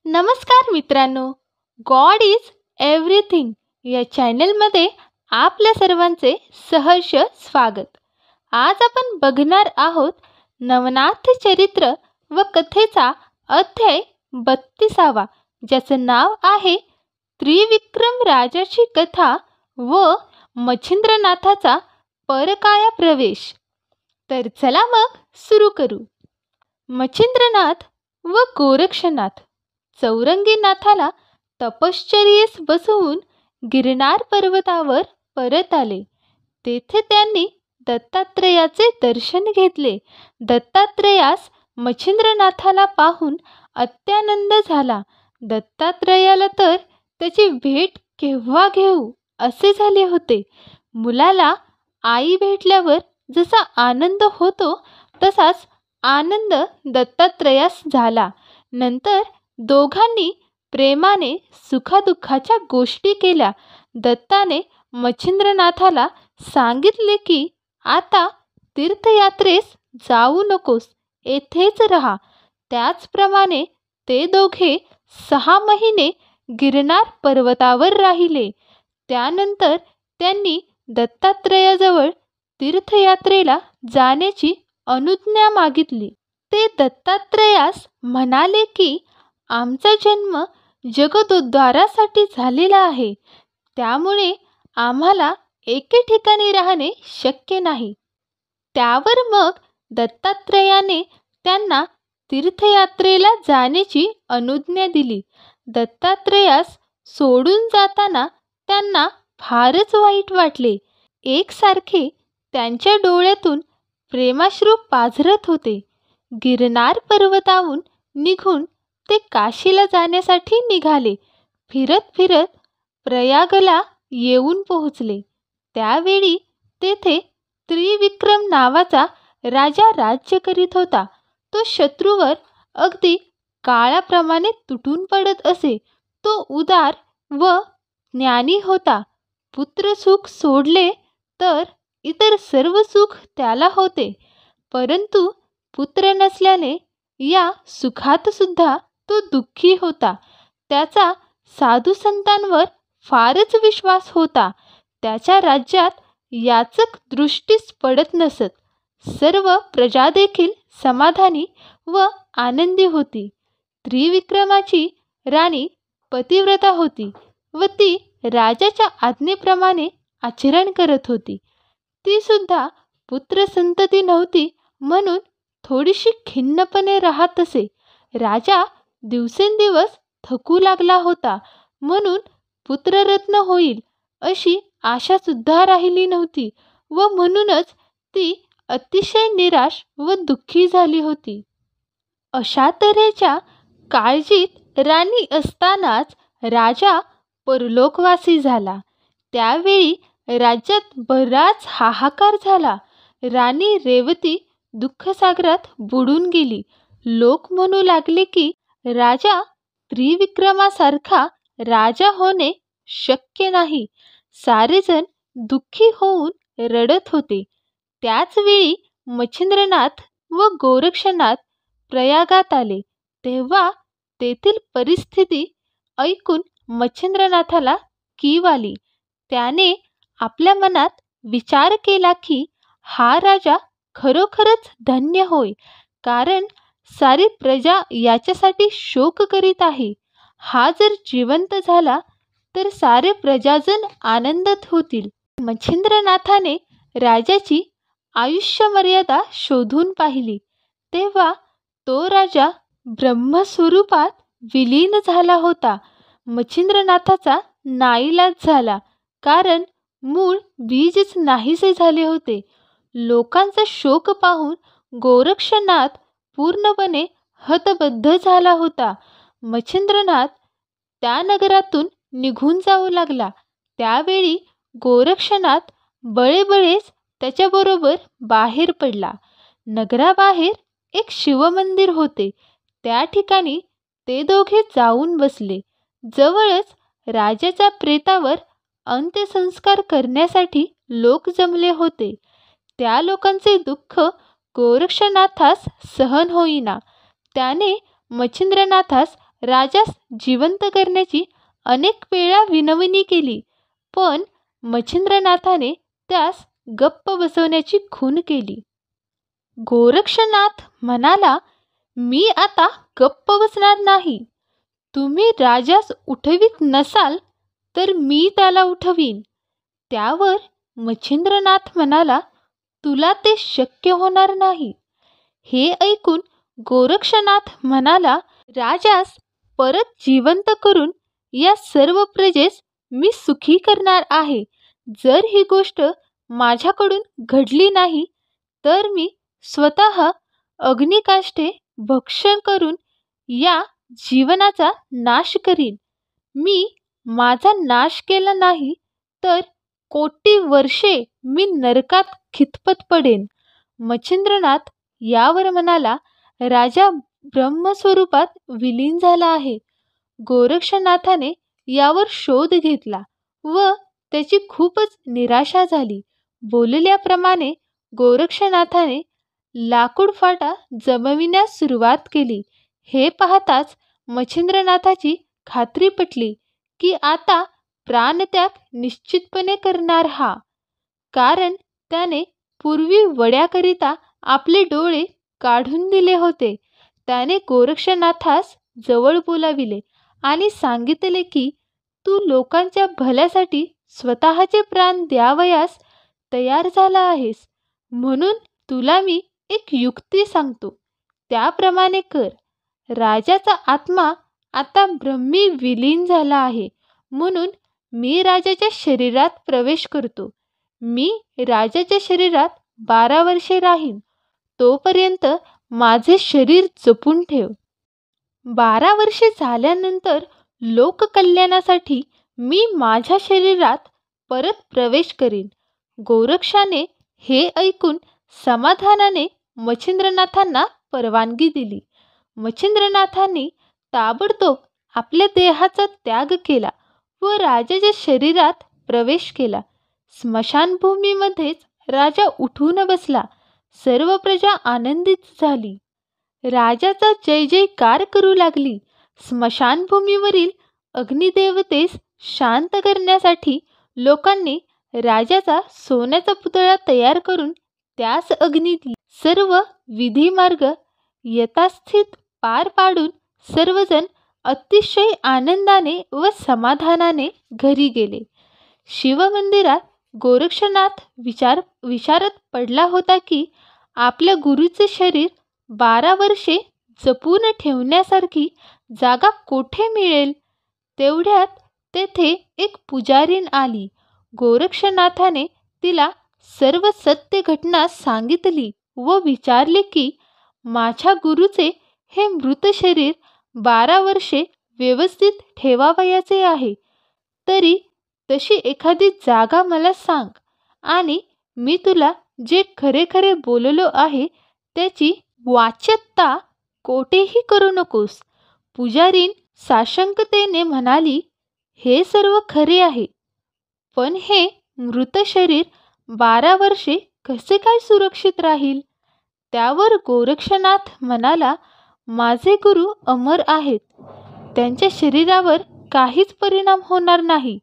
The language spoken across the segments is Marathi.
नमस्कार मित्रांनो, गॉड इज एव्हरीथिंग या चॅनलमध्ये आपल्या सर्वांचे सहर्ष स्वागत. आज आपण बघणार आहोत नवनाथ चरित्र व कथेचा अध्याय 32, ज्याचं नाव आहे त्रिविक्रम राजाची कथा व मच्छिंद्रनाथाचा परकाया प्रवेश. तर चला मग सुरू करू. मच्छिंद्रनाथ व गोरक्षनाथ चौरंगीनाथाला तपश्चर्येस बसवून गिरनार पर्वतावर परत आले. तेथे त्यांनी दत्तात्रेयाचे दर्शन घेतले. दत्तात्रेयास मच्छिंद्रनाथाला पाहून अत्यानंद झाला. दत्तात्रेयाला तर त्याची भेट केव्हा घेऊ असे झाले होते. मुलाला आई भेटल्यावर जसा आनंद होतो तसाच आनंद दत्तात्रेयास झाला. नंतर दोघांनी प्रेमाने सुखादुःखाच्या गोष्टी केल्या. दत्ताने मच्छिंद्रनाथाला सांगितले की आता तीर्थयात्रेस जाऊ नकोस, येथेच राहा. त्याचप्रमाणे ते दोघे 6 महिने गिरनार पर्वतावर राहिले. त्यानंतर त्यांनी दत्तात्रेयाजवळ तीर्थयात्रेला जाण्याची अनुज्ञा मागितली. ते दत्तात्रेयास म्हणाले की आमचा जन्म जगदोद्धारासाठी झालेला आहे, त्यामुळे आम्हाला एके ठिकाणी राहणे शक्य नाही. त्यावर मग दत्तात्रेयाने त्यांना तीर्थयात्रेला जाण्याची अनुज्ञा दिली. दत्तात्रेयास सोडून जाताना त्यांना फारच वाईट वाटले. एकसारखे त्यांच्या डोळ्यातून प्रेमाश्रू पाझरत होते. गिरनार पर्वतावरून निघून ते काशीला जाण्यासाठी निघाले. फिरत फिरत प्रयागला येऊन पोहोचले. त्यावेळी तेथे त्रिविक्रम नावाचा राजा राज्य करीत होता. तो शत्रूवर अगदी काळाप्रमाणे तुटून पडत असे. तो उदार व ज्ञानी होता. पुत्रसुख सोडले तर इतर सर्व सुख त्याला होते, परंतु पुत्र नसल्याने या सुखात सुद्धा तो दुःखी होता. त्याचा साधू संतांवर फारच विश्वास होता. त्याच्या राज्यात याचक दृष्टीस पडत नसत. सर्व प्रजा देखील समाधानी व आनंदी होती. त्रिविक्रमाची राणी पतिव्रता होती व ती राजाच्या आज्ञेप्रमाणे आचरण करत होती. ती सुद्धा पुत्रसंतती नव्हती म्हणून थोडीशी खिन्नपणे राहत असे. राजा दिवसेंदिवस थकू लागला होता, म्हणून पुत्ररत्न होईल अशी आशा सुद्धा राहिली नव्हती व म्हणूनच ती अतिशय निराश व दुःखी झाली होती. अशा तऱ्हेच्या काळजीत राणी असतानाच राजा परलोकवासी झाला. त्यावेळी राज्यात बराच हाहाकार झाला. राणी रेवती दुःखसागरात बुडून गेली. लोक म्हणू लागले की राजा त्रिविक्रमासारखा राजा होणे शक्य नाही. सारेजण दुःखी होऊन रडत होते. त्याचवेळी मच्छिंद्रनाथ व गोरक्षनाथ प्रयागात आले. तेव्हा तेथील परिस्थिती ऐकून मच्छिंद्रनाथाला कीव आली. त्याने आपल्या मनात विचार केला की हा राजा खरोखरच धन्य होय, कारण सारी प्रजा याच्यासाठी शोक करीत आहे. हा जर जिवंत झाला तर सारे प्रजाजन आनंदात होतील. मच्छिंद्रनाथाने राजाची आयुष्य मर्यादा शोधून पाहिली. तेव्हा तो राजा ब्रह्मस्वरूपात विलीन झाला होता. मच्छिंद्रनाथाचा नाईलाज झाला, कारण मूळ बीजच नाहीसे झाले होते. लोकांचा शोक पाहून गोरक्षनाथ पूर्णपणे हतबद्ध झाला होता. मच्छिंद्रनाथ त्या नगरातून निघून जाऊ लागला. त्यावेळी गोरक्षनाथ बळेबळेच त्याच्याबरोबर बाहेर पडला. नगराबाहेर एक शिवमंदिर होते. त्या ठिकाणी ते दोघे जाऊन बसले. जवळच राजाच्या प्रेतावर अंत्यसंस्कार करण्यासाठी लोक जमले होते. त्या लोकांचे दुःख गोरक्षनाथास सहन होईना. त्याने मच्छिंद्रनाथास राजास जिवंत करण्याची अनेक वेळा विनवणी केली, पण मच्छिंद्रनाथाने त्यास गप्प बसवण्याची खूण केली. गोरक्षनाथ म्हणाला, मी आता गप्प बसणार नाही. तुम्ही राजास उठवीत नसाल तर मी त्याला उठवीन. त्यावर मच्छिंद्रनाथ म्हणाला, तुला ते शक्य होणार नाही. हे ऐकून गोरक्षनाथ म्हणाला, राजास परत जिवंत करून या सर्व प्रजेस मी सुखी करणार आहे. जर ही गोष्ट माझ्याकडून घडली नाही तर मी स्वतः अग्निकाष्ठे भक्षण करून या जीवनाचा नाश करीन. मी माझा नाश केला नाही तर कोटी वर्षे मी नरकात खितपत पडेन. मच्छिंद्रनाथ यावर म्हणाला, राजा ब्रह्मस्वरूपात विलीन झाला आहे. गोरक्षनाथाने यावर शोध घेतला व त्याची खूपच निराशा झाली. बोलल्याप्रमाणे गोरक्षनाथाने लाकूड फाटा जमविण्यास सुरुवात केली. हे पाहताच मच्छिंद्रनाथाची खात्री पटली की आता प्राणत्याग निश्चितपणे करणार हा. कारण त्याने पूर्वी वड्याकरिता आपले डोळे काढून दिले होते. त्याने गोरक्षनाथास जवळ बोलाविले आणि सांगितले की तू लोकांच्या भल्यासाठी स्वतःचे प्राण द्यावयास तयार झाला आहेस, म्हणून तुला मी एक युक्ती सांगतो, त्याप्रमाणे कर. राजाचा आत्मा आता ब्रह्मी विलीन झाला आहे, म्हणून मी राजाच्या शरीरात प्रवेश करतो. मी राजाच्या शरीरात 12 वर्षे राहीन. तोपर्यंत माझे शरीर जपून ठेव. 12 वर्षे झाल्यानंतर लोककल्याणासाठी मी माझ्या शरीरात परत प्रवेश करीन. गोरक्षाने हे ऐकून समाधानाने मच्छिंद्रनाथांना परवानगी दिली. मच्छिंद्रनाथांनी ताबडतोब आपल्या देहाचा त्याग केला व राजाच्या शरीरात प्रवेश केला. स्मशानभूमीमध्येच राजा उठून बसला. सर्व प्रजा आनंदित झाली. राजाचा जय जयकार करू लागली. स्मशानभूमीवरील अग्निदेवतेस शांत करण्यासाठी लोकांनी राजाचा सोन्याचा पुतळा तयार करून त्यास अग्नी दिली. सर्व विधिमार्ग यथास्थित पार पाडून सर्वजण अतिशय आनंदाने व समाधानाने घरी गेले. शिवमंदिरात गोरक्षनाथ विचारत पडला होता की आपल्या गुरुचे शरीर 12 वर्षे जपून ठेवण्यासारखी जागा कोठे मिळेल. तेवढ्यात तेथे एक पुजारीण आली. गोरक्षनाथाने तिला सर्व सत्य घटना सांगितली व विचारले की माझ्या गुरुचे हे मृत शरीर 12 वर्षे व्यवस्थित ठेवावयाचे आहे, तरी तशी एखादी जागा मला सांग आणि मी तुला जे खरे खरे बोललो आहे त्याची वाच्यता कोठेही करू नकोस. पुजारीण साशंकतेने म्हणाली, हे सर्व खरे आहे, पण हे मृत शरीर 12 वर्षे कसे काय सुरक्षित राहील. त्यावर गोरक्षनाथ म्हणाला, माझे गुरु अमर आहेत, त्यांच्या शरीरावर काहीच परिणाम होणार नाही.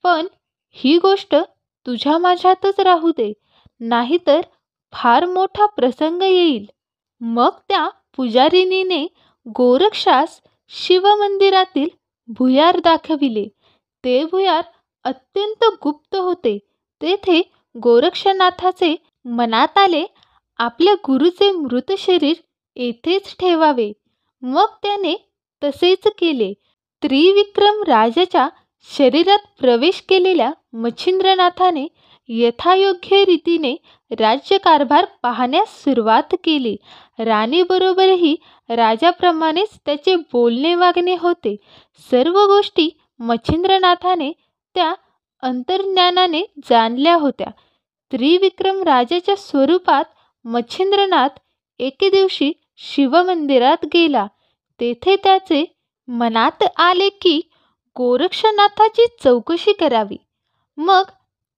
पण ही गोष्ट तुझ्या माझ्यातच राहू दे, नाहीतर फार मोठा प्रसंग येईल. मग त्या पुजारिणीने गोरक्षास शिवमंदिरातील भुयार दाखविले. ते भुयार अत्यंत गुप्त होते. तेथे गोरक्षनाथाचे मनात आले, आपल्या गुरुचे मृत शरीर येथेच ठेवावे. मग त्याने तसेच केले. त्रिविक्रम राजाच्या शरीरात प्रवेश केलेल्या मच्छिंद्रनाथाने यथायोग्य रीतीने राज्यकारभार पाहण्यास सुरुवात केली. राणीबरोबरही राजाप्रमाणेच त्याचे बोलणे वागणे होते. सर्व गोष्टी मच्छिंद्रनाथाने त्या अंतर्ज्ञानाने जाणल्या होत्या. त्रिविक्रम राजाच्या स्वरूपात मच्छिंद्रनाथ एके दिवशी शिवमंदिरात गेला. तेथे त्याचे मनात आले की गोरक्षनाथाची चौकशी करावी. मग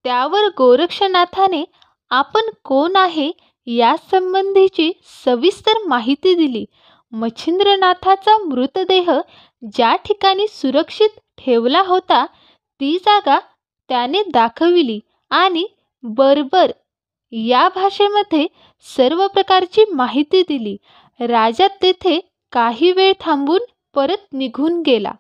त्यावर गोरक्षनाथाने आपण कोण आहे यासंबंधीची सविस्तर माहिती दिली. मच्छिंद्रनाथाचा मृतदेह ज्या ठिकाणी सुरक्षित ठेवला होता ती जागा त्याने दाखविली आणि बर्बर या भाषेमध्ये सर्व प्रकारची माहिती दिली. राजा तेथे काही वेळ थांबून परत निघून गेला.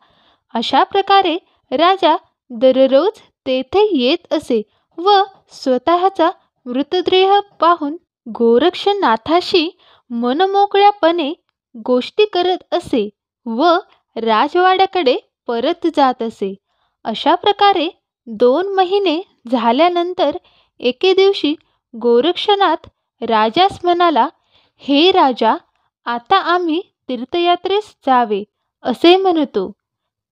अशा प्रकारे राजा दररोज तेथे येत असे व स्वतःचा मृतदेह पाहून गोरक्षनाथाशी मनमोकळ्यापणे गोष्टी करत असे व राजवाड्याकडे परत जात असे. अशा प्रकारे 2 महिने झाल्यानंतर एके दिवशी गोरक्षनाथ राजास म्हणाला, हे राजा, आता आम्ही तीर्थयात्रेस जावे असे म्हणतो,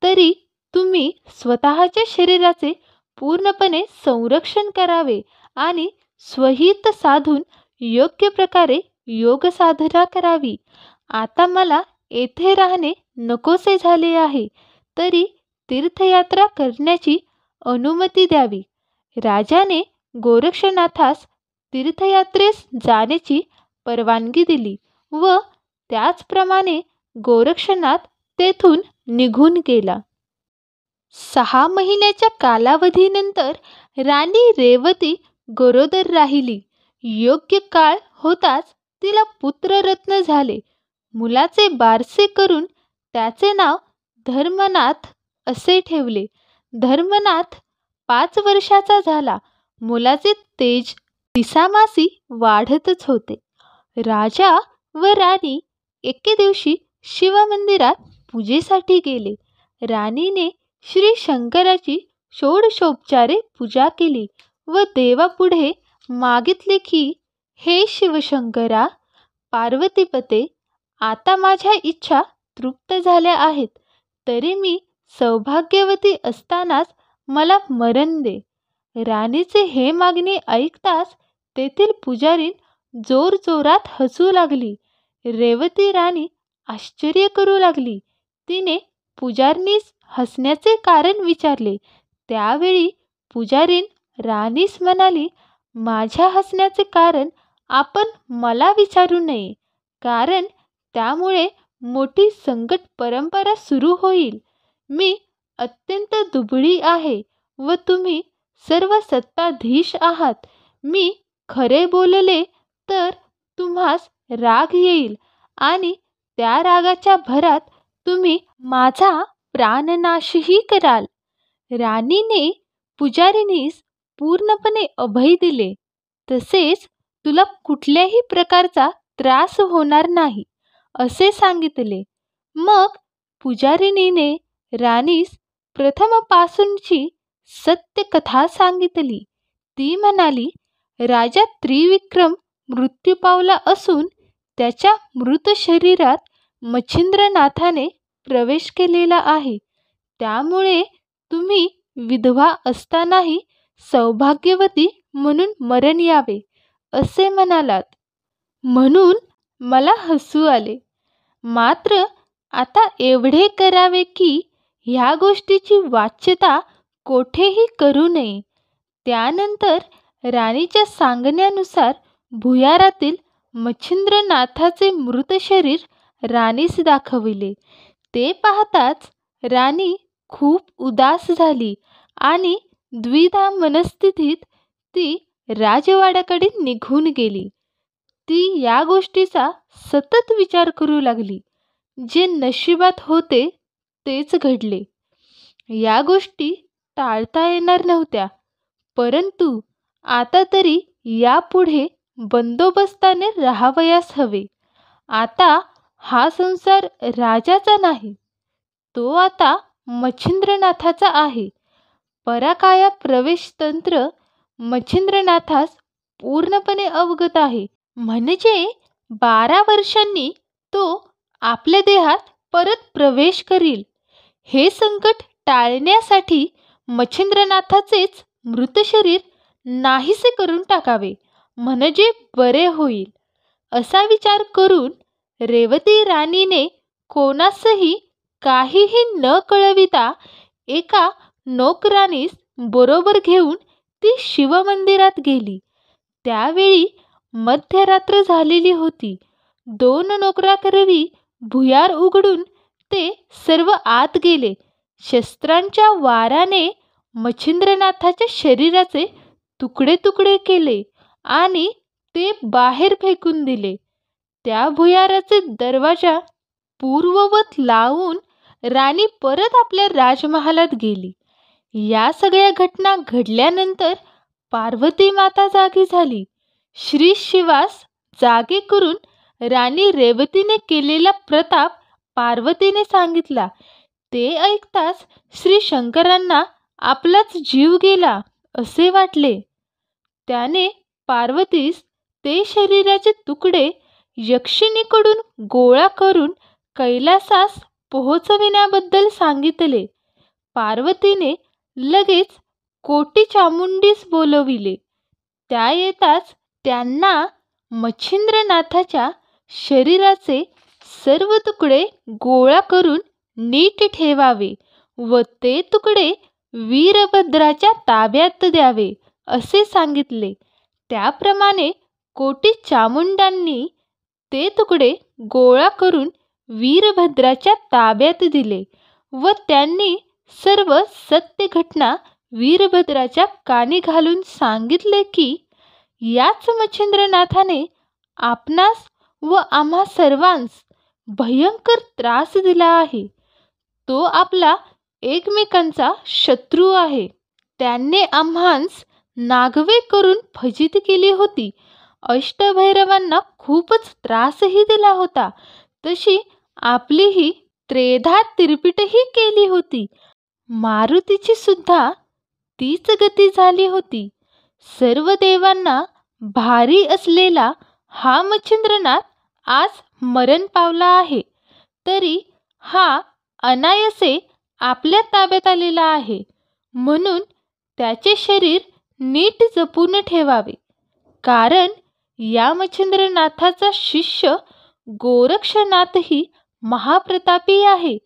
तरी तुम्ही स्वतःच्या शरीराचे पूर्णपणे संरक्षण करावे आणि स्वहित साधून योग्य प्रकारे योग साधना करावी. आता मला येथे राहणे नकोसे झाले आहे, तरी तीर्थयात्रा करण्याची अनुमती द्यावी. राजाने गोरक्षनाथास तीर्थयात्रेस जाण्याची परवानगी दिली व त्याचप्रमाणे गोरक्षनाथ तेथून निघून गेला. 6 महिन्याच्या कालावधीनंतर राणी रेवती गरोदर राहिली. योग्य काळ होताच तिला पुत्ररत्न झाले. मुलाचे बारसे करून त्याचे नाव धर्मनाथ असे ठेवले. धर्मनाथ 5 वर्षाचा झाला. मुलाचे तेज दिसामासी वाढतच होते. राजा व राणी एके दिवशी शिवमंदिरात पूजेसाठी गेले. राणीने श्री शंकराची षोडशोपचारे पूजा केली व देवापुढे मागितले की, हे शिवशंकरा, पार्वतीपते, आता माझ्या इच्छा तृप्त झाल्या आहेत, तरी मी सौभाग्यवती असतानाच मला मरण दे. राणीचे हे मागणे ऐकताच तेथील पुजारीण जोरजोरात हसू लागली. रेवती राणी आश्चर्य करू लागली. तिने पुजारणीस हसण्याचे कारण विचारले. त्यावेळी पुजारीण राणीस म्हणाली, माझ्या हसण्याचे कारण आपण मला विचारू नये, कारण त्यामुळे मोठी संकट परंपरा सुरू होईल. मी अत्यंत दुबळी आहे व तुम्ही सर्व सत्ताधीश आहात. मी खरे बोलले तर तुम्हास राग येईल आणि त्या रागाच्या भरात तुम्ही माझा प्राणनाशही कराल. राणीने पुजारिणीस पूर्णपणे अभय दिले. तसेच तुला कुठल्याही प्रकारचा त्रास होणार नाही असे सांगितले. मग पुजारिणीने राणीस प्रथमपासूनची सत्य कथा सांगितली. ती म्हणाली, राजा त्रिविक्रम मृत्यू पावला असून त्याच्या मृत शरीरात मच्छिंद्रनाथाने प्रवेश केलेला आहे. त्यामुळे तुम्ही विधवा असतानाही सौभाग्यवती म्हणून मरण यावे असे म्हणालात. म्हणून मला हसू आले. मात्र आता एवढे करावे की ह्या गोष्टीची वाच्यता कोठेही करू नये. त्यानंतर राणीच्या सांगण्यानुसार भुयारातील मच्छिंद्रनाथाचे मृत शरीर राणीस दाखविले. ते पाहताच राणी खूप उदास झाली आणि द्विधा मनस्थितीत ती राजवाड्याकडे निघून गेली. ती या गोष्टीचा सतत विचार करू लागली. जे नशिबात होते तेच घडले. या गोष्टी टाळता येणार नव्हत्या, परंतु आता तरी यापुढे बंदोबस्ताने राहावयास हवे. आता हा संसार राजाचा नाही, तो आता मच्छिंद्रनाथाचा आहे. पराकाया प्रवेश तंत्र मच्छिंद्रनाथास पूर्णपणे अवगत आहे. म्हणजे 12 वर्षांनी तो आपल्या देहात परत प्रवेश करील. हे संकट टाळण्यासाठी मच्छिंद्रनाथाचेच मृत शरीर नाहीसे करून टाकावे, म्हणजे बरे होईल. असा विचार करून रेवती राणीने कोणासही काहीही न कळविता एका नोकरानीस बरोबर घेऊन ती शिवमंदिरात गेली. त्यावेळी मध्यरात्र झालेली होती. 2 नोकराकरवी भुयार उघडून ते सर्व आत गेले. शस्त्रांच्या वाराने मच्छिंद्रनाथाच्या शरीराचे तुकडे तुकडे केले आणि ते बाहेर फेकून दिले. त्या भुयाराचे दरवाजा पूर्ववत लावून राणी परत आपल्या राजमहालात गेली. या सगळ्या घटना घडल्यानंतर पार्वती माता जागी झाली. श्री शिवास जागे करून राणी रेवतीने केलेला प्रताप पार्वतीने सांगितला. ते ऐकताच श्री शंकरांना आपलाच जीव गेला असे वाटले. त्याने पार्वतीस ते शरीराचे तुकडे यक्षिणीकडून गोळा करून कैलासास पोहोचविण्याबद्दल सांगितले. पार्वतीने लगेच कोटी चामुंडीस बोलविले. त्या येताच त्यांना मच्छिंद्रनाथाच्या शरीराचे सर्व तुकडे गोळा करून नीट ठेवावे व ते तुकडे वीरभद्राच्या ताब्यात द्यावे असे सांगितले. त्याप्रमाणे कोटी चामुंडांनी ते तुकडे गोळा करून वीरभद्राच्या ताब्यात दिले व त्यांनी सर्व सत्य घटना वीरभद्राच्या कानी घालून सांगितले की याच मच्छिंद्रनाथाने आपणास व आम्हा सर्वांस भयंकर त्रास दिला आहे. तो आपला एकमेकांचा शत्रू आहे. त्याने आम्हास नागवे करून फजित केली होती. अष्टभैरवांना खूपच त्रासही दिला होता. तशी आपलीही त्रेधा तिरपिटही केली होती. मारुतीची सुद्धा तीच गती झाली होती. सर्व देवांना भारी असलेला हा मच्छिंद्रनाथ आज मरण पावला आहे. तरी हा अनायासे आपल्या ताब्यात आलेला आहे. म्हणून त्याचे शरीर नीट जपून ठेवावे. कारण या मच्छिंद्रनाथाचा शिष्य गोरक्षनाथही महाप्रतापी आहे.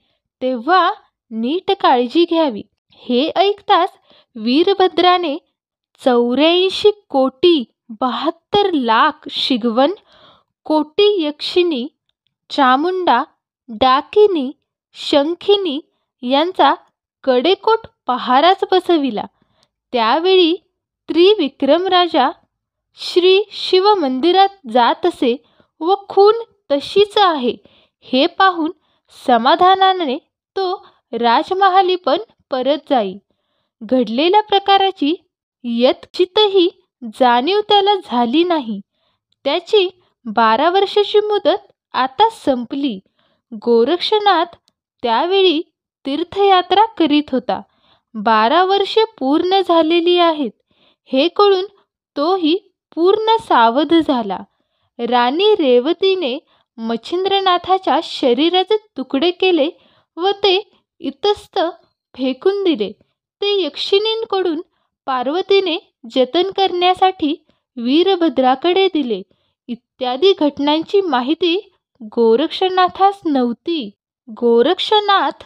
तेव्हा नीट काळजी घ्यावी. हे ऐकताच वीरभद्राने 84,72,00,000 शिगवण, कोटी यक्षिणी, चामुंडा, डाकिनी, शंखिनी यांचा कडेकोट पहाराच बसविला. त्यावेळी त्रिविक्रम राजा श्री शिव मंदिरात जात असे व खून तशीच आहे हे पाहून समाधानाने तो राजमहाली पण परत जाई. घडलेल्या प्रकाराची यत्किंचितही जाणीव त्याला झाली नाही. त्याची 12 वर्षाची मुदत आता संपली. गोरक्षनाथ त्यावेळी तीर्थयात्रा करीत होता. 12 वर्षे पूर्ण झालेली आहेत हे कळून तोही पूर्ण सावध झाला. राणी रेवतीने मच्छिंद्रनाथाच्या शरीराचे तुकडे केले व ते इतस्त फेकून दिले. ते यक्षिणींकडून पार्वतीने जतन करण्यासाठी वीरभद्राकडे दिले. इत्यादी घटनांची माहिती गोरक्षनाथास नव्हती. गोरक्षनाथ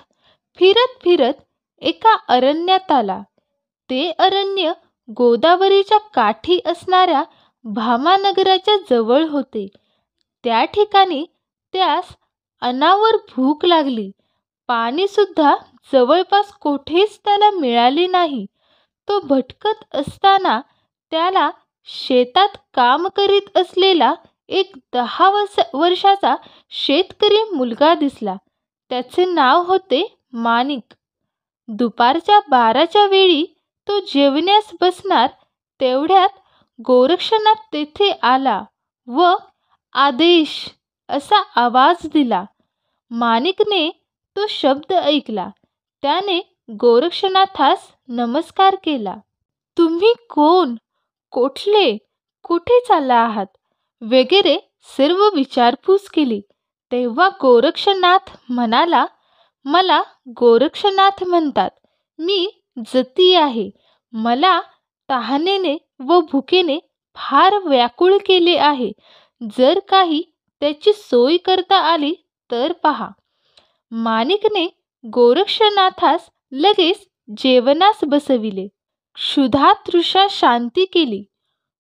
फिरत फिरत एका अरण्यात आला. ते अरण्य गोदावरीच्या काठी असणाऱ्या भामानगराच्या जवळ होते. त्या ठिकाणी त्यास अनावर भूक लागली. पाणी सुद्धा जवळपास कोठेच त्याला मिळाले नाही. तो भटकत असताना त्याला शेतात काम करीत असलेला एक 10 वर्षाचा शेतकरी मुलगा दिसला. त्याचे नाव होते माणिक. दुपारच्या 12च्या वेळी तो जेवण्यास बसणार तेवढ्यात गोरक्षनाथ तेथे आला व आदेश असा आवाज दिला. माणिकने तो शब्द ऐकला. त्याने गोरक्षनाथास नमस्कार केला. तुम्ही कोण, कोठले, कुठे चालला आहात वगैरे सर्व विचारपूस केली. तेव्हा गोरक्षनाथ म्हणाला, मला गोरक्षनाथ म्हणतात. मी जती आहे. मला तहानेने व भुकेने फार व्याकुळ केले आहे. जर काही त्याची सोय करता आली तर पहा. माणिकने गोरक्षनाथास लगेच जेवणास बसविले. क्षुधा तृषा शांती केली.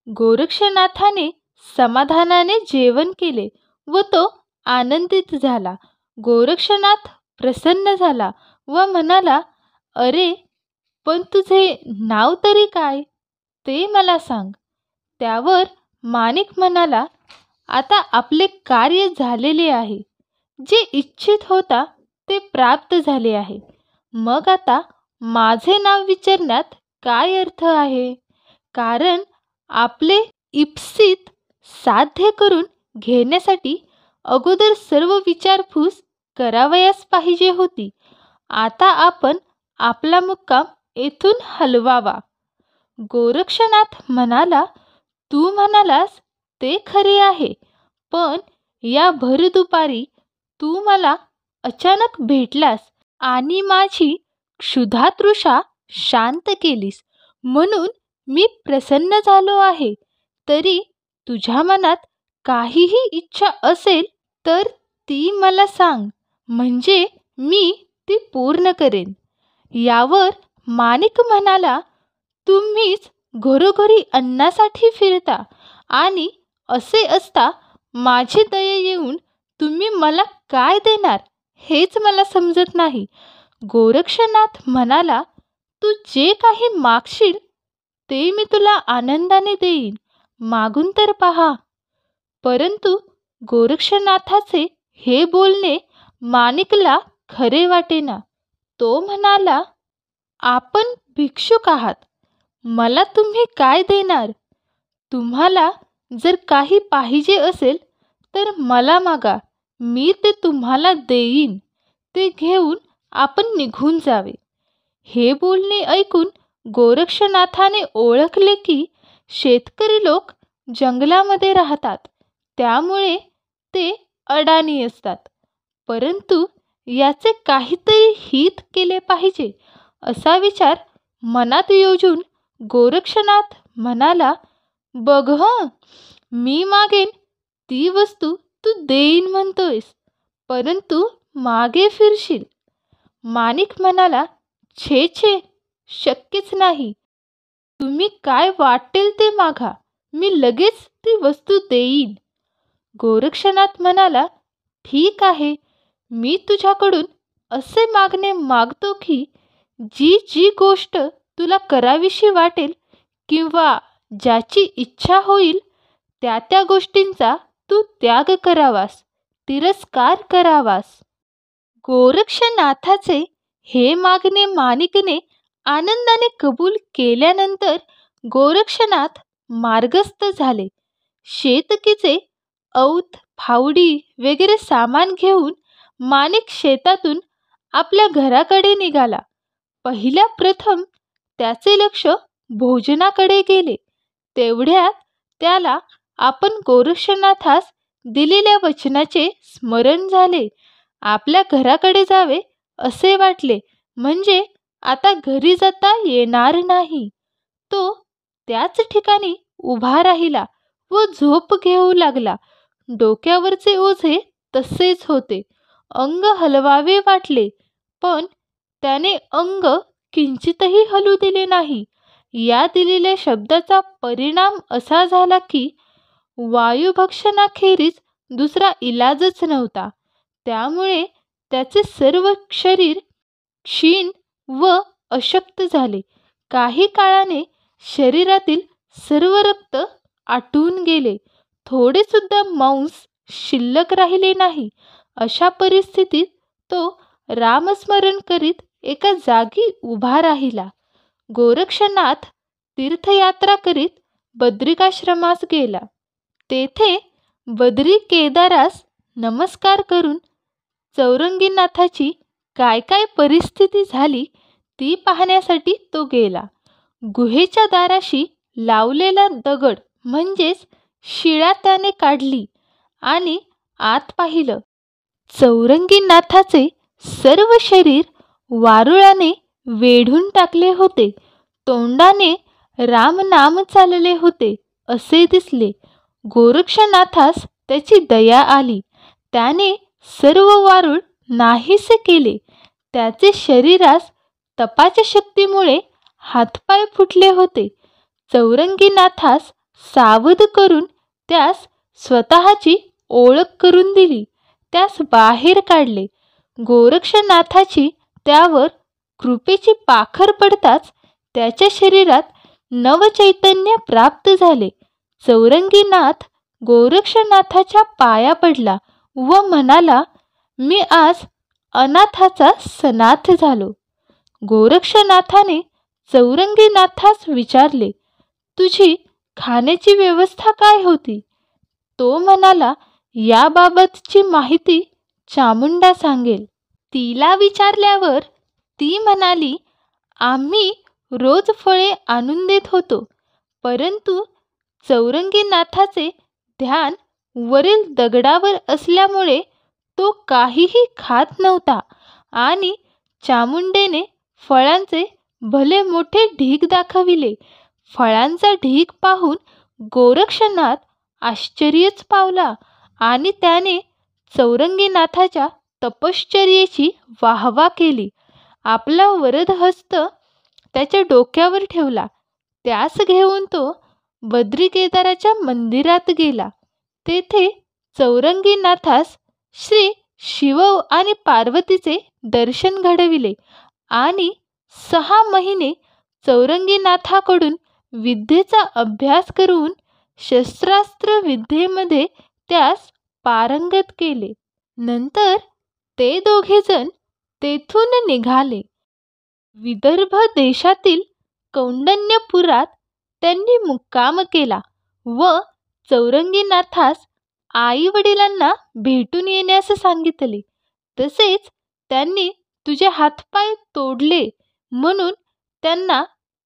गोरक्षनाथाने समाधानाने जेवण केले व तो आनंदित झाला. गोरक्षनाथ प्रसन्न झाला व म्हणाला, "अरे, पण तुझे नाव तरी काय, ते मला सांग." त्यावर माणिक म्हणाला, "आता आपले कार्य झालेले आहे. जे इच्छित होता ते प्राप्त झाले आहे. मग आता माझे नाव विचारण्यात काय अर्थ आहे? कारण आपले इप्सित साध्य करून घेण्यासाठी अगोदर सर्व विचारपूस करावयास पाहिजे होती. आता आपण आपला मुक्काम येथून हलवावा." गोरक्षनाथ म्हणाला, "तू म्हणालास ते खरे आहे, पण या भर दुपारी तू मला अचानक भेटलास आणि माझी क्षुधातृषा शांत केलीस, म्हणून मी प्रसन्न झालो आहे. तरी तुझ्या मनात काहीही इच्छा असेल तर ती मला सांग, म्हणजे मी ती पूर्ण करेन." यावर माणिक म्हणाला, "तुम्हीच घरोघरी अन्नासाठी फिरता आणि असे असता माझी दया येऊन तुम्ही मला काय देणार हेच मला समजत नाही." गोरक्षनाथ म्हणाला, "तू जे काही मागशील ते मी तुला आनंदाने देईन, मागून तर पहा." परंतु गोरक्षनाथाचे हे बोलणे माणिकला खरे वाटेना. तो म्हणाला, "आपण भिक्षुक आहात, मला तुम्ही काय देणार? तुम्हाला जर काही पाहिजे असेल तर मला मागा, मी ते तुम्हाला देईन. ते घेऊन आपण निघून जावे." हे बोलणे ऐकून गोरक्षनाथाने ओळखले की शेतकरी लोक जंगलामध्ये राहतात, त्यामुळे ते अडाणी असतात. परंतु याचे काहीतरी हित केले पाहिजे असा विचार मनात योजून गोरक्षनाथ म्हणाला, "बघ हं, मी मागेन ती वस्तू तू देईन म्हणतोयस, परंतु मागे फिरशील." माणिक म्हणाला, "छे छे, शक्यच नाही. तुम्ही काय वाटेल ते मागा, मी लगेच ती वस्तू देईन." गोरक्षनाथ म्हणाला, "ठीक आहे, मी तुझ्याकडून असे मागणे मागतो की जी जी गोष्ट तुला करावीशी वाटेल किंवा ज्याची इच्छा होईल त्या त्या गोष्टींचा तू त्याग करावास, तिरस्कार करावास." गोरक्षनाथाचे हे मागणे माणिकने आनंदाने कबूल केल्यानंतर गोरक्षनाथ मार्गस्थ झाले. शेतकीचे औत फावडी वगैरे सामान घेऊन माणिक शेतातून आपल्या घराकडे निघाला. पहिल्या प्रथम त्याचे लक्ष भोजनाकडे गेले. तेवढ्यात त्याला आपण गोरक्षनाथास दिलेल्या वचनाचे स्मरण झाले. आपल्या घराकडे जावे असे वाटले, म्हणजे आता घरी जाता येणार नाही. तो त्याच ठिकाणी उभा राहिला व झोप घेऊ लागला. डोक्यावरचे ओझे तसेच होते. अंग हलवावे वाटले, पण त्याने अंग किंचितही हलू दिले नाही. या दिलेल्या शब्दाचा परिणाम असा झाला की वायुभक्षणाखेरीज दुसरा इलाजच नव्हता. त्यामुळे त्याचे सर्व शरीर क्षीण व अशक्त झाले. काही काळाने शरीरातील सर्व रक्त आटून गेले. थोडे सुद्धा मांस शिल्लक राहिले नाही. अशा परिस्थितीत तो रामस्मरण करीत एका जागी उभा राहिला. गोरक्षनाथ तीर्थयात्रा करीत बद्रिकाश्रमास गेला. तेथे बद्री केदारास नमस्कार करून चौरंगीनाथाची काय काय परिस्थिती झाली ती पाहण्यासाठी तो गेला. गुहेच्या दाराशी लावलेला दगड म्हणजेच शिळा त्याने काढली आणि आत पाहिलं. चौरंगीनाथाचे सर्व शरीर वारुळाने वेढून टाकले होते. तोंडाने रामनाम चालले होते असे दिसले. गोरक्षनाथास त्याची दया आली. त्याने सर्व वारुळ नाहीसे केले. त्याचे शरीरास तपाच्या शक्तीमुळे हातपाय फुटले होते. चौरंगीनाथास सावध करून त्यास स्वतःची ओळख करून दिली. त्यास बाहेर काढले. गोरक्षनाथाची त्यावर कृपेची पाखर पडताच त्याच्या शरीरात नवचैतन्य प्राप्त झाले. चौरंगीनाथ गोरक्षनाथाच्या पाया पडला व म्हणाला, मी आज अनाथाचा सनाथ झालो. गोरक्षनाथाने चौरंगीनाथास विचारले, तुझी खाण्याची व्यवस्था काय होती? तो म्हणाला, याबाबतची माहिती चामुंडा सांगेल. तिला विचारल्यावर ती म्हणाली, आम्ही रोज फळे आणून देत होतो, परंतु चौरंगीनाथाचे ध्यान वरील दगडावर असल्यामुळे तो काहीही खात नव्हता आणि चामुंडेने फळांचे भले मोठे ढीग दाखविले. फळांचा ढीग पाहून गोरक्षनाथ आश्चर्यच पावला आणि त्याने चौरंगीनाथाच्या तपश्चर्येची वाहवा केली. आपला वरदहस्त त्याच्या डोक्यावर ठेवला. त्यास घेऊन तो बद्रीकेदाराच्या मंदिरात गेला. तेथे चौरंगीनाथास श्री शिव आणि पार्वतीचे दर्शन घडविले आणि 6 महिने चौरंगीनाथाकडून विद्येचा अभ्यास करून शस्त्रास्त्र विद्येमध्ये त्यास पारंगत केले. नंतर ते दोघेजण तेथून निघाले. विदर्भ देशातील कौंडण्यपुरात त्यांनी मुक्काम केला व चौरंगीनाथास आई वडिलांना भेटून येण्यास सांगितले. तसेच त्यांनी तुझे हातपाय तोडले म्हणून त्यांना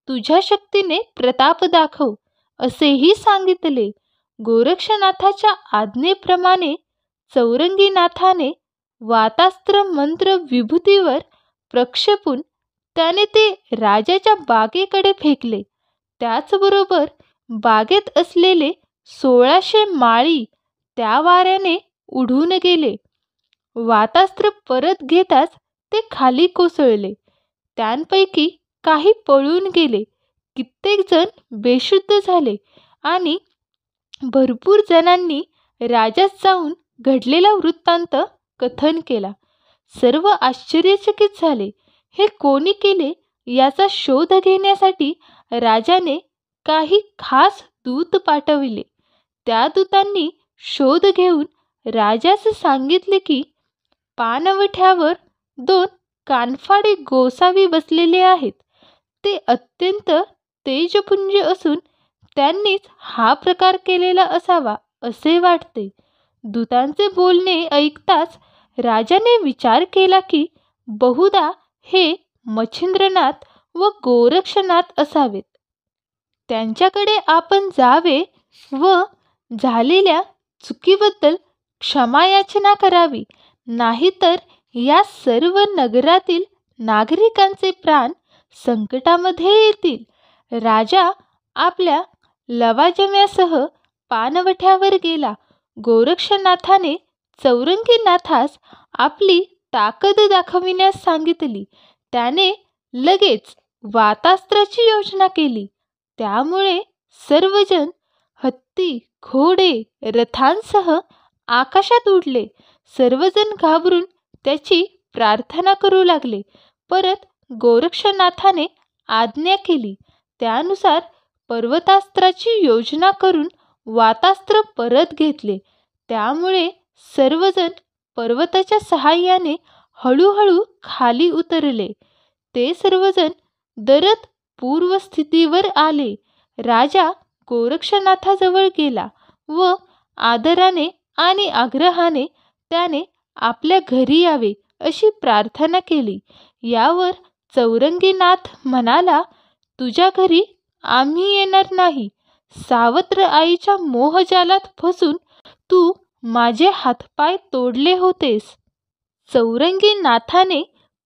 तुझ्या शक्तीने प्रताप दाखव असेही सांगितले. गोरक्षनाथाच्या आज्ञेप्रमाणे चौरंगीनाथाने वातास्त्र मंत्र विभूतीवर प्रक्षेपून त्याने ते राजाच्या बागेकडे फेकले. त्याचबरोबर बागेत असलेले 1600 माळी त्या वाऱ्याने उडून गेले. वातास्त्र परत घेताच ते खाली कोसळले. त्यांपैकी काही पळून गेले, कित्येक जण बेशुद्ध झाले आणि भरपूर जणांनी राजास जाऊन घडलेला वृत्तांत कथन केला. सर्व आश्चर्यचकित झाले. हे कोणी केले याचा शोध घेण्यासाठी राजाने काही खास दूत पाठविले. त्या दूतांनी शोध घेऊन राजास सांगितले की पाणवठ्यावर 2 कानफाडे गोसावी बसलेले आहेत. ते अत्यंत तेजपुंज असून त्यांनीच हा प्रकार केलेला असावा असे वाटते. दूतांचे बोलणे ऐकताच राजाने विचार केला की बहुधा हे मच्छिंद्रनाथ व गोरक्षनाथ असावेत. त्यांच्याकडे आपण जावे व झालेल्या चुकीबद्दल क्षमायाचना करावी, नाहीतर या सर्व नगरातील नागरिकांचे प्राण संकटामध्ये येतील. राजा आपल्या लवाजम्यासह पाणवठ्यावर गेला. गोरक्षनाथाने चौरंगीनाथास आपली ताकद दाखविण्यास सांगितली. त्याने लगेच वातास्त्राची योजना केली. त्यामुळे सर्वजण हत्ती, घोडे, रथांसह आकाशात उडले. सर्वजण घाबरून त्याची प्रार्थना करू लागले. परत गोरक्षनाथाने आज्ञा केली. त्यानुसार पर्वतास्त्राची योजना करून वातास्त्र परत घेतले. त्यामुळे सर्वजण पर्वताच्या सहाय्याने हळूहळू खाली उतरले. ते सर्वजण दरत पूर्वस्थितीवर आले. राजा गोरक्षनाथाजवळ गेला व आदराने आणि आग्रहाने त्याने आपल्या घरी यावे अशी प्रार्थना केली. यावर चौरंगीनाथ म्हणाला, तुझ्या घरी आम्ही येणार नाही. सावत्र आईच्या मोहजालात फसून तू माझे हातपाय तोडले होतेस. चौरंगीनाथाने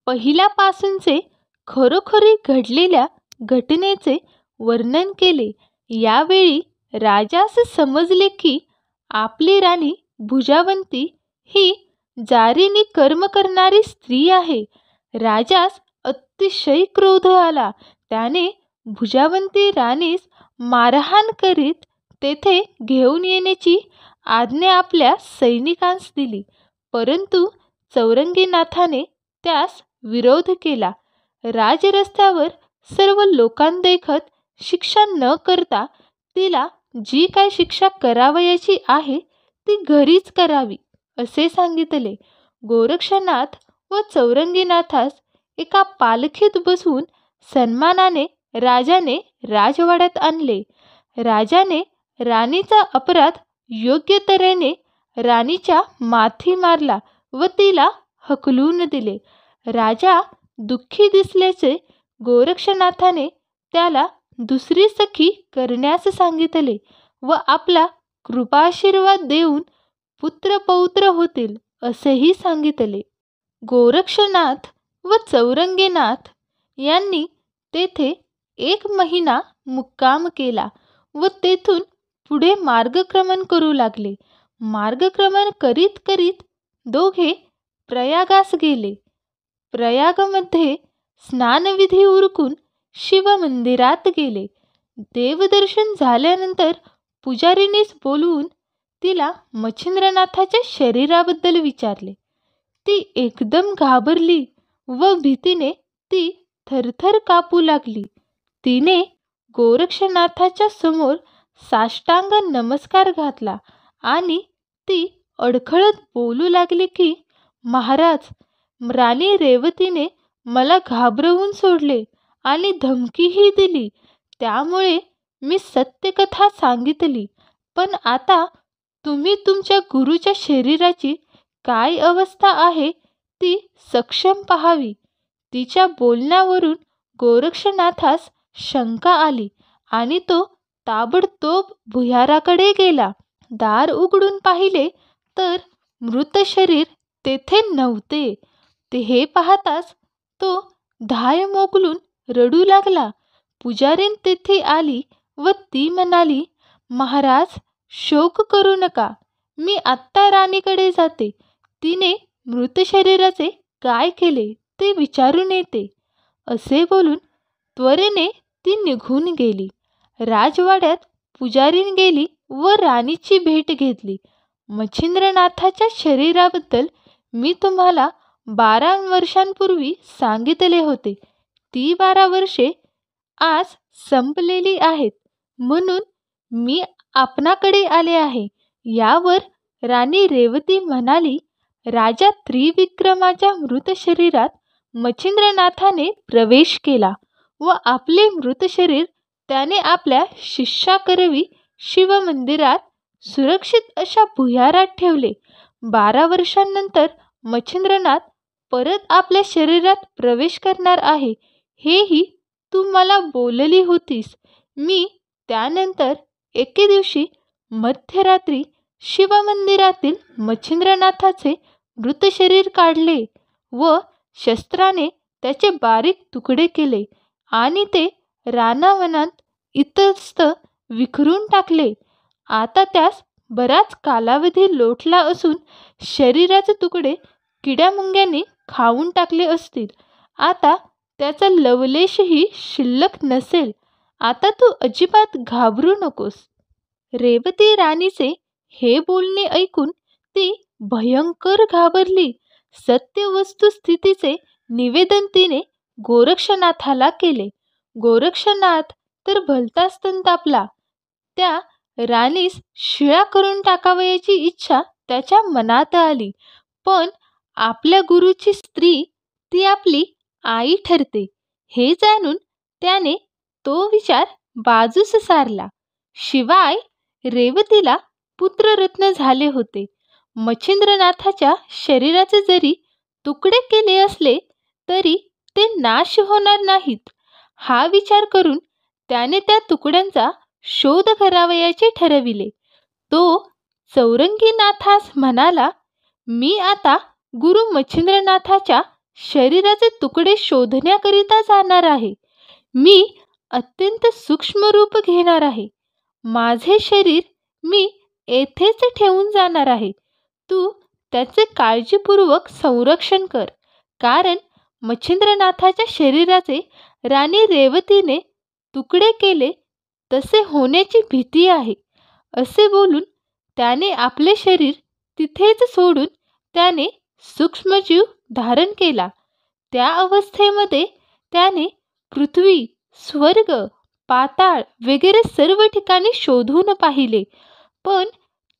पहिल्यापासूनचे खरोखरी घडलेल्या घटनेचे वर्णन केले. यावेळी राजास समजले की आपली राणी भुजावंती ही जारीने कर्म करणारी स्त्री आहे. राजास अतिशय क्रोध आला. त्याने भुजावंती राणीस मारहाण करीत तेथे घेऊन येण्याची आज्ञा आपल्या सैनिकांस दिली. परंतु चौरंगीनाथाने त्यास विरोध केला. राजरस्त्यावर सर्व लोकांदेखत शिक्षा न करता तिला जी काय शिक्षा करावयाची आहे ती घरीच करावी असे सांगितले. गोरक्षनाथ व चौरंगीनाथास एका पालखीत बसवून सन्मानाने राजाने राजवाड्यात आणले. राजाने राणीचा अपराध योग्य तऱ्हेने राणीच्या माथी मारला व तिला हकलून दिले. राजा दुःखी दिसल्याचे गोरक्षनाथाने त्याला दुसरी सखी करण्यास सांगितले व आपला कृपाशीर्वाद देऊन पुत्रपौत्र होतील असेही सांगितले. गोरक्षनाथ व चौरंगीनाथ यांनी तेथे 1 महिना मुक्काम केला व तेथून पुढे मार्गक्रमण करू लागले. मार्गक्रमण करीत करीत दोघे प्रयागास गेले. प्रयागमध्ये स्नानविधी उरकून शिवमंदिरात गेले. देवदर्शन झाल्यानंतर पुजारीनीस बोलवून तिला मच्छिंद्रनाथाच्या शरीराबद्दल विचारले. ती एकदम घाबरली व भीतीने ती थरथर कापू लागली. तिने गोरक्षनाथाच्या समोर साष्टांग नमस्कार घातला आणि ती अडखळत बोलू लागली की, महाराज, राणी रेवतीने मला घाबरवून सोडले आणि धमकीही दिली. त्यामुळे मी सत्यकथा सांगितली. पण आता तुम्ही तुमच्या गुरुच्या शरीराची काय अवस्था आहे ती सक्षम पाहावी. तिच्या बोलण्यावरून गोरक्षनाथास शंका आली आणि तो ताबडतोब भुयाराकडे गेला. दार उघडून पाहिले तर मृत शरीर तेथे नव्हते. ते हे पाहताच तो धाय मोकलून रडू लागला. पुजारीण तेथे आली व ती म्हणाली, महाराज, शोक करू नका. मी आत्ता राणीकडे जाते. तिने मृत शरीराचे काय केले ते विचारून येते. असे बोलून त्वरेने ती निघून गेली. राजवाड्यात पुजारीण गेली व राणीची भेट घेतली. मच्छिंद्रनाथाच्या शरीराबद्दल मी तुम्हाला 12 वर्षांपूर्वी सांगितले होते. ती 12 वर्षे आज संपलेली आहेत म्हणून मी आपणाकडे आले आहे. यावर राणी रेवती म्हणाली, राजा त्रिविक्रमाच्या मृत शरीरात मच्छिंद्रनाथाने प्रवेश केला व आपले मृत शरीर त्याने आपल्या शिष्याकरवी शिवमंदिरात सुरक्षित अशा भुयारात ठेवले. 12 वर्षांनंतर मच्छिंद्रनाथ परत आपल्या शरीरात प्रवेश करणार आहे हेही तू मला बोलली होतीस. मी त्यानंतर एके दिवशी मध्यरात्री शिवमंदिरातील मच्छिंद्रनाथाचे मृत शरीर काढले व शस्त्राने त्याचे बारीक तुकडे केले आणि ते रानावनात इतस्त विखरून टाकले. आता त्यास बराच कालावधी लोटला असून शरीराचे तुकडे किड्यामुंग्यांनी खाऊन टाकले असतील. आता त्याचा लवलेशही शिल्लक नसेल. आता तू अजिबात घाबरू नकोस. रेवती राणीचे हे बोलणे ऐकून ती भयंकर घाबरली. सत्य वस्तुस्थितीचे निवेदन तिने गोरक्षनाथाला केले. गोरक्षनाथ तर भलताच संतापला. त्या राणीस शिळा करून टाकावयाची इच्छा त्याच्या मनात आली. पण आपल्या गुरुची स्त्री ती आपली आई ठरते हे जाणून त्याने तो विचार बाजूस सारला. शिवाय रेवतीला पुत्ररत्न झाले होते. मच्छिंद्रनाथाच्या शरीराचे जरी तुकडे केले असले तरी ते नाश होणार नाहीत हा विचार करून त्याने त्या तुकड्यांचा शोध करावयाचे ठरविले. तो चौरंगीनाथास म्हणाला, मी आता गुरु मच्छिंद्रनाथाच्या शरीराचे तुकडे शोधण्याकरिता जाणार आहे. मी अत्यंत सूक्ष्म रूप घेणार आहे. माझे शरीर मी येथेच ठेवून जाणार आहे. तू त्याचे काळजीपूर्वक संरक्षण कर, कारण मच्छिंद्रनाथाच्या शरीराचे राणी रेवतीने तुकडे केले तसे होण्याची भीती आहे. असे बोलून त्याने आपले शरीर तिथेच सोडून त्याने सूक्ष्मजीव धारण केला. त्या अवस्थेमध्ये त्याने पृथ्वी, स्वर्ग, पाताळ वगैरे सर्व ठिकाणी शोधून पाहिले, पण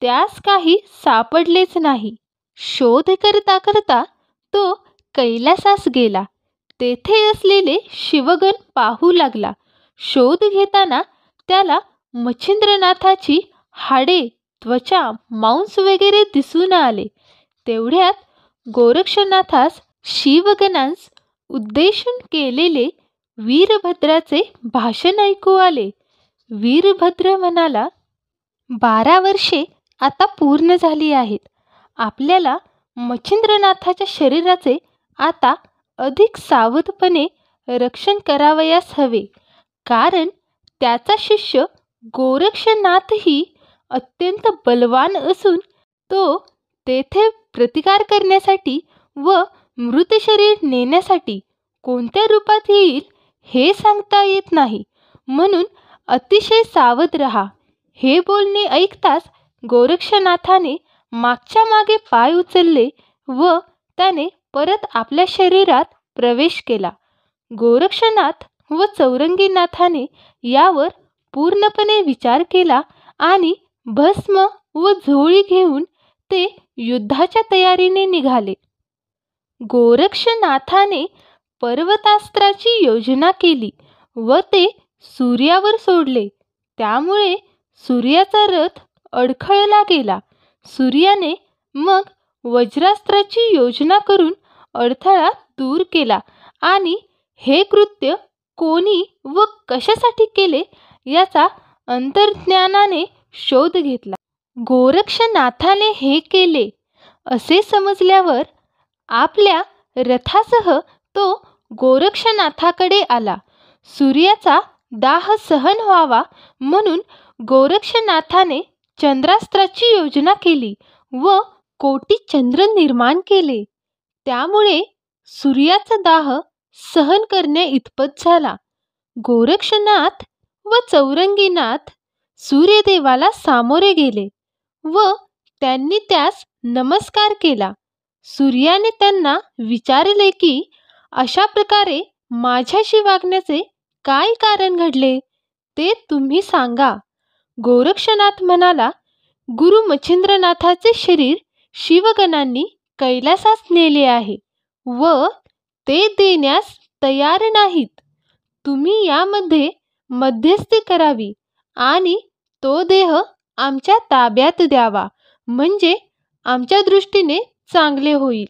त्यास काही सापडलेच नाही. शोध करता करता तो कैलासास गेला. तेथे असलेले शिवगण पाहू लागला. शोध घेताना त्याला मच्छिंद्रनाथाची हाडे, त्वचा, मांस वगैरे दिसून आले. तेवढ्यात गोरक्षनाथास शिवगणांस उद्देशून केलेले वीरभद्राचे भाषण ऐकू आले. वीरभद्र म्हणाला, 12 वर्षे आता पूर्ण झाली आहेत. आपल्याला मच्छिंद्रनाथाच्या शरीराचे आता अधिक सावधपणे रक्षण करावयास हवे, कारण त्याचा शिष्य गोरक्षनाथही अत्यंत बलवान असून तो तेथे प्रतिकार करण्यासाठी व मृत शरीर नेण्यासाठी कोणत्या रूपात येईल हे सांगता येत नाही, म्हणून अतिशय सावध रहा. हे बोलणे ऐकताच गोरक्षनाथाने मागच्या मागे पाय उचलले व त्याने परत आपल्या शरीरात प्रवेश केला. गोरक्षनाथ व चौरंगीनाथाने यावर पूर्णपणे विचार केला आणि भस्म व झोळी घेऊन ते युद्धाच्या तयारीने निघाले. गोरक्षनाथाने पर्वतास्त्राची योजना केली व ते सूर्यावर सोडले. त्यामुळे सूर्याचा रथ अडखळला गेला. सूर्याने मग वज्रास्त्राची योजना करून अडथळा दूर केला आणि हे कृत्य कोणी व कशासाठी केले याचा अंतर्ज्ञानाने शोध घेतला. गोरक्षनाथाने हे केले असे समजल्यावर आपल्या रथासह तो गोरक्षनाथाकडे आला. सूर्याचा दाह सहन व्हावा म्हणून गोरक्षनाथाने चंद्रास्त्राची योजना केली व कोटी चंद्र निर्माण केले. त्यामुळे सूर्याचा दाह सहन करणे इतपत झाला. गोरक्षनाथ व चौरंगीनाथ सूर्यदेवाला सामोरे गेले व त्यांनी त्यास नमस्कार केला. सूर्याने त्यांना विचारले की अशा प्रकारे माझ्याशी वागण्याचे काय कारण घडले ते तुम्ही सांगा. गोरक्षनाथ म्हणाला, गुरु मच्छिंद्रनाथाचे शरीर शिवगणांनी कैलासास नेले आहे व ते देण्यास तयार नाहीत. तुम्ही यामध्ये मध्यस्थी करावी आणि तो देह आमच्या ताब्यात द्यावा, म्हणजे आमच्या दृष्टीने चांगले होईल.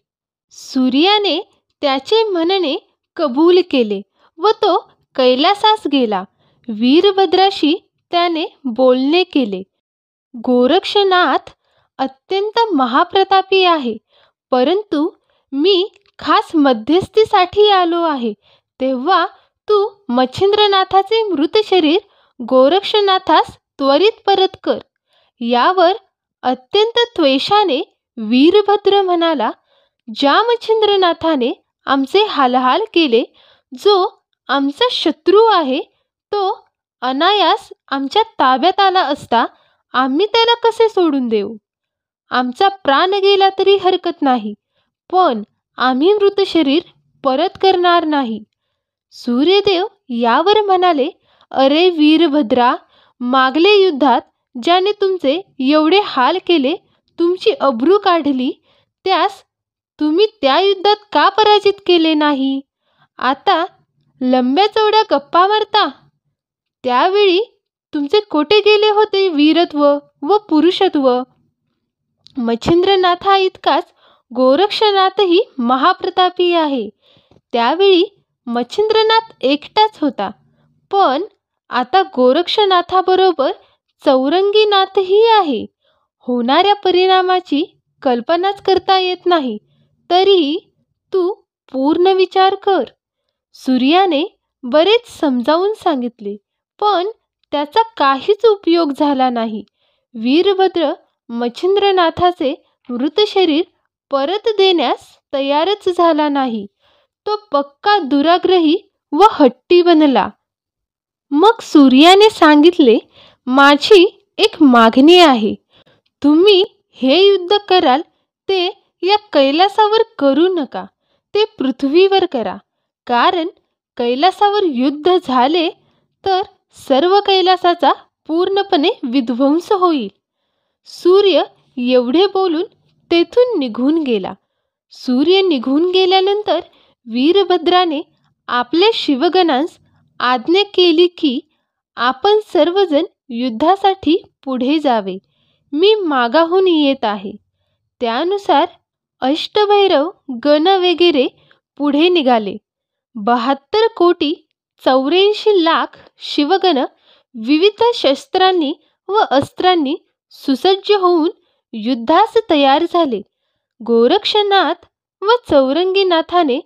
सूर्याने त्याचे म्हणणे कबूल केले व तो कैलासास गेला. वीरभद्राशी त्याने बोलणे केले. गोरक्षनाथ अत्यंत महाप्रतापी आहे, परंतु मी खास मध्यस्थीसाठी आलो आहे. तेव्हा तू मच्छिंद्रनाथाचे मृत शरीर गोरक्षनाथास त्वरित परत कर. यावर अत्यंत त्वेषाने वीरभद्र म्हणाला, ज्या मच्छिंद्रनाथाने आमचे हालहाल केले, जो आमचा शत्रू आहे, तो अनायास आमच्या ताब्यात आला असता आम्ही त्याला कसे सोडून देऊ? आमचा प्राण गेला तरी हरकत नाही, पण आम्ही मृत शरीर परत करणार नाही. सूर्यदेव यावर म्हणाले, अरे वीरभद्रा, मागले युद्धात ज्याने तुमचे एवढे हाल केले, तुमची अब्रू काढली, त्यास तुम्ही त्या युद्धात का पराजित केले नाही? आता लंब्या चौड्या गप्पा मारता. त्यावेळी तुमचे कोठे गेले होते वीरत्व व पुरुषत्व? मच्छिंद्रनाथा इतकाच गोरक्षनाथही महाप्रतापी आहे. त्यावेळी मच्छिंद्रनाथ एकटाच होता, पण आता गोरक्षनाथाबरोबर चौरंगीनाथही आहे. होणाऱ्या परिणामाची कल्पनाच करता येत नाही, तरीही तू पूर्ण विचार कर. सूर्याने बरेच समजावून सांगितले, पण त्याचा काहीच उपयोग झाला नाही. वीरभद्र मच्छिंद्रनाथाचे मृत शरीर परत देण्यास तयारच झाला नाही. तो पक्का दुराग्रही व हट्टी बनला. मग सूर्याने सांगितले, माझी एक मागणी आहे. तुम्ही हे युद्ध कराल ते या कैलासावर करू नका, ते पृथ्वीवर करा. कारण कैलासावर युद्ध झाले तर सर्व कैलासाचा पूर्णपणे विध्वंस होईल. सूर्य एवढे बोलून तेथून निघून गेला. सूर्य निघून गेल्यानंतर वीरभद्राने आपल्या शिवगणांस आज्ञा केली की आपण सर्वजण युद्धासाठी पुढे जावे. मी मागाहून येत आहे. त्यानुसार अष्टभैरव गण वगैरे पुढे निघाले. 72,84,00,000 शिवगण विविध शस्त्रांनी व अस्त्रांनी सुसज्ज होऊन युद्धास तयार झाले. गोरक्षनाथ व चौरंगीनाथाने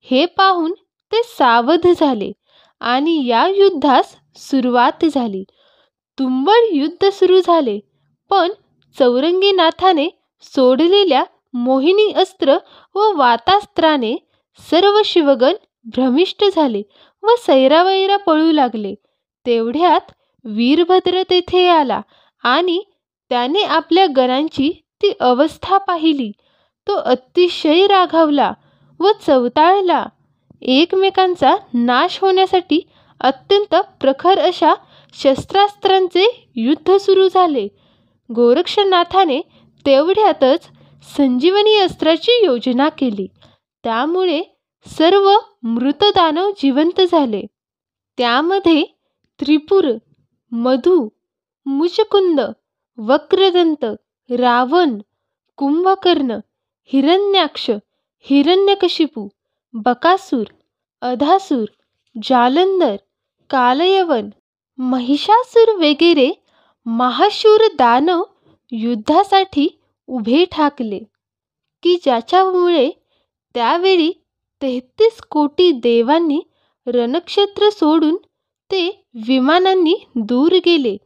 हे पाहून ते सावध झाले आणि या युद्धास सुरुवात झाली. तुंबळ युद्ध सुरू झाले, पण चौरंगीनाथाने सोडलेल्या मोहिनी अस्त्र व वातास्त्राने सर्व शिवगण भ्रमिष्ट झाले व सैरावैरा पळू लागले. तेवढ्यात वीरभद्र तेथे आला आणि त्याने आपल्या गणांची ती अवस्था पाहिली. तो अतिशय रागावला व चवताळला. एकमेकांचा नाश होण्यासाठी अत्यंत प्रखर अशा शस्त्रास्त्रांचे युद्ध सुरू झाले. गोरक्षनाथाने तेवढ्यातच संजीवनी अस्त्राची योजना केली. त्यामुळे सर्व मृत दानव जिवंत झाले. त्यामध्ये त्रिपुर, मधु, मुचकुंद, वक्रदंत, रावण, कुंभकर्ण, हिरण्याक्ष, हिरण्यकशिपू, बकासूर, अधासूर, जालंधर, कालयवन, महिषासूर वगैरे महाशूर दानव युद्धासाठी उभे ठाकले की ज्याच्यामुळे त्यावेळी 33 कोटी देवांनी रणक्षेत्र सोडून ते विमानांनी दूर गेले.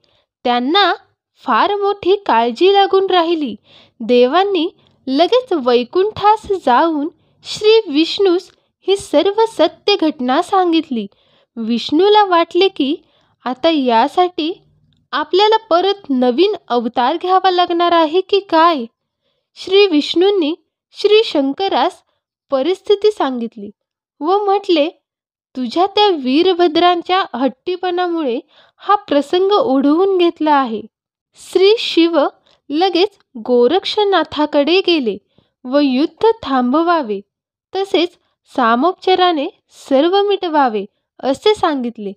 त्यांना फार मोठी काळजी लागून राहिली. देवांनी लगेच वैकुंठास जाऊन श्री विष्णूस ही सर्व सत्य घटना सांगितली. विष्णूला वाटले की आता यासाठी आपल्याला परत नवीन अवतार घ्यावा लागणार आहे की काय. श्री विष्णूंनी श्री शंकरास परिस्थिती सांगितली व म्हटले, तुझ्या त्या वीरभद्रांच्या हट्टीपणामुळे हा प्रसंग ओढवून घेतला आहे. श्री शिव लगेच गोरक्षनाथाकडे गेले व युद्ध थांबवावे तसेच सामोपचाराने सर्व मिटवावे असे सांगितले.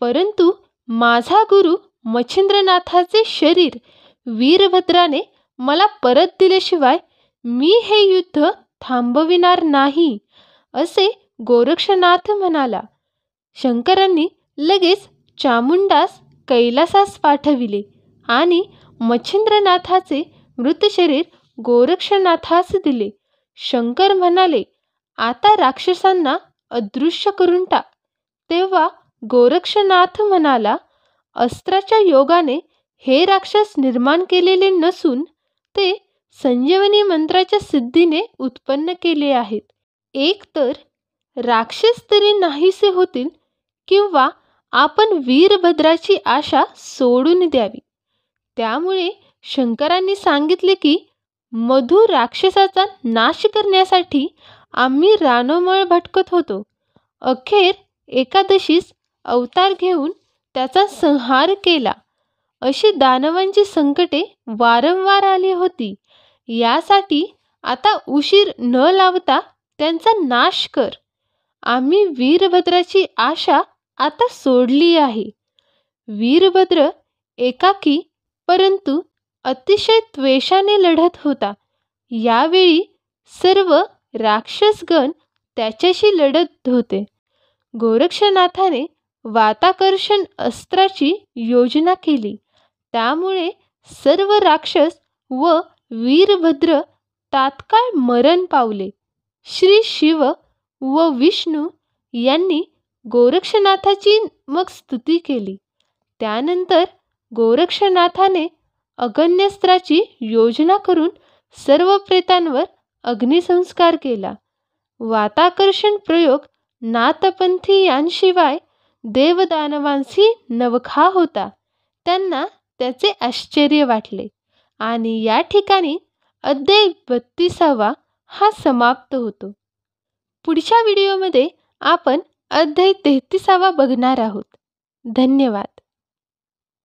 परंतु माझा गुरु मच्छिंद्रनाथाचे शरीर वीरभद्राने मला परत दिल्याशिवाय मी हे युद्ध थांबविणार नाही असे गोरक्षनाथ म्हणाला. शंकरांनी लगेच चामुंडास कैलासास पाठविले आणि मच्छिंद्रनाथाचे मृत शरीर गोरक्षनाथास दिले. शंकर म्हणाले, आता राक्षसांना अदृश्य करून टाक. तेव्हा गोरक्षनाथ म्हणाला, अस्त्राच्या योगाने हे राक्षस निर्माण केलेले नसून ते संजीवनी मंत्राच्या सिद्धीने उत्पन्न केले आहेत. एक तर राक्षस तरी नाहीसे होतील किंवा आपण वीरभद्राची आशा सोडून द्यावी. त्यामुळे शंकरांनी सांगितले की मधु राक्षसाचा नाश करण्यासाठी आम्ही रानोमळ भटकत होतो. अखेर एकादशीस अवतार घेऊन त्याचा संहार केला. अशी दानवांची संकटे वारंवार आली होती. यासाठी आता उशीर न लावता त्यांचा नाश कर. आम्ही वीरभद्राची आशा आता सोडली आहे. वीरभद्र एकाकी परंतु अतिशय त्वेषाने लढत होता. यावेळी सर्व राक्षसगण त्याच्याशी लढत होते. गोरक्षनाथाने वाताकर्षण अस्त्राची योजना केली. त्यामुळे सर्व राक्षस व वीरभद्र तात्काळ मरण पावले. श्री शिव व विष्णू यांनी गोरक्षनाथाची मग स्तुती केली. त्यानंतर गोरक्षनाथाने अग्न्यस्त्राची योजना करून सर्व प्रेतांवर अग्निसंस्कार केला. वाताकर्षण प्रयोग नाथपंथीयांशिवाय देवदानवांशी नवखा होता. त्यांना त्याचे आश्चर्य वाटले आणि या ठिकाणी अध्याय 32 हा समाप्त होतो. पुढच्या व्हिडिओमध्ये आपण अध्याय 33 बघणार आहोत. धन्यवाद.